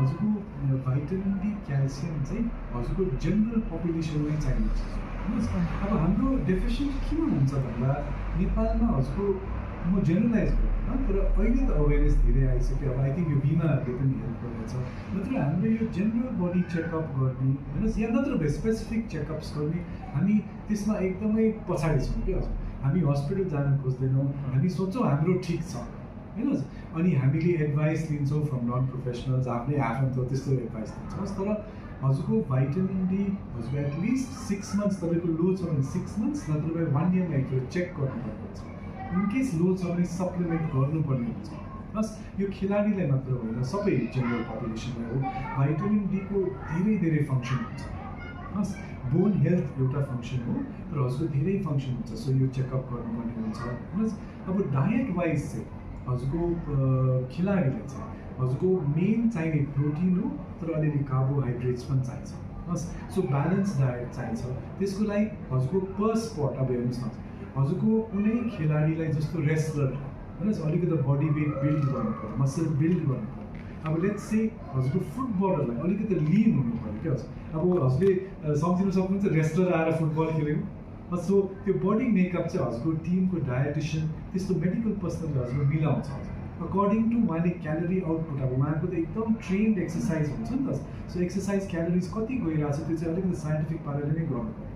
हजुरको vitamin D calcium चाहिँ हजुरको जेनरल पपुलेसनमै चाहिने चिज हो। अब हाम्रो डेफिसियन्ट किन हुन्छ भन्दा नेपालमा हजुरको म जेनरलाइज गर्दैन, तर अहिले त अवेरनेस धेरै आइसक्यो। अब आई थिङ्क यो बिमाहरूले पनि हेल्प गरेछ। नत्र हाम्रो यो जेनरल बडी चेकअप गर्ने होइन, या नत्र स्पेसिफिक चेकअप्स गर्ने, हामी त्यसमा एकदमै पछाडि छौँ क्या हजुर। हामी हस्पिटल जान खोज्दैनौँ, हामी सोच्छौँ हाम्रो ठिक छ होइन। अनि हामीले एडभाइस लिन्छौँ फ्रम नन प्रोफेसनल्स, आफ्नै आफन्त त्यस्तो एडभाइस लिन्छौँ। तर हजुरको भाइटामिन डी हजुरको एटलिस्ट 6 मन्थ्स तपाईँको लो छ भने 6 मन्थ्स, नत्र 1 इयरमा एकचोटि चेक गर्नुपर्ने हुन्छ। इनकेस लो छ भने सप्लिमेन्ट गर्नुपर्ने हुन्छ। प्लस यो खेलाडीलाई मात्र होइन, सबै जेनरल पपुलेसनलाई हो। भाइटामिन डीको धेरै धेरै फङ्सन हुन्छ। प्लस बोन हेल्थ एउटा फङ्सन हो, तर हजुरको धेरै फङ्सन हुन्छ। सो यो चेकअप गर्नुपर्ने हुन्छ। प्लस अब डायट वाइज चाहिँ हजुरको खेलाडीलाई चाहिँ हजुरको मेन चाहिने प्रोटिन हो, तर अलिअलि कार्बोहाइड्रेट्स पनि चाहिन्छ। प्लस सो ब्यालेन्स डायट चाहिन्छ। त्यसको लागि हजुरको पर स्पट अब हेर्नुहोस् न, हजुरको कुनै खेलाडीलाई जस्तो रेस्लर होइन, अलिकति बडी वेट बिल्ड गर्नु पऱ्यो, मसल बिल्ड गर्नु पऱ्यो। अब लेट्स से हजुरको फुटबलरलाई अलिकति लिन हुनु पऱ्यो क्या हजुर। अब हजुरले सम्झिनु सक्नुहुन्छ रेस्लर आएर फुटबल खेलेको। सो त्यो बडी मेकअप चाहिँ हजुरको टिमको डायटिसियन त्यस्तो मेडिकल पर्सनले हजुरको मिलाउँछ हजुर, अकर्डिङ टु उहाँले क्यालोरी आउटपुट। अब उहाँको त एकदम ट्रेन्ड एक्सर्साइज हुन्छ नि त। सो एक्सर्साइज क्यालोरिज कति गइरहेको छ त्यो चाहिँ अलिकति साइन्टिफिक पाराले नै गर्नु पर्छ।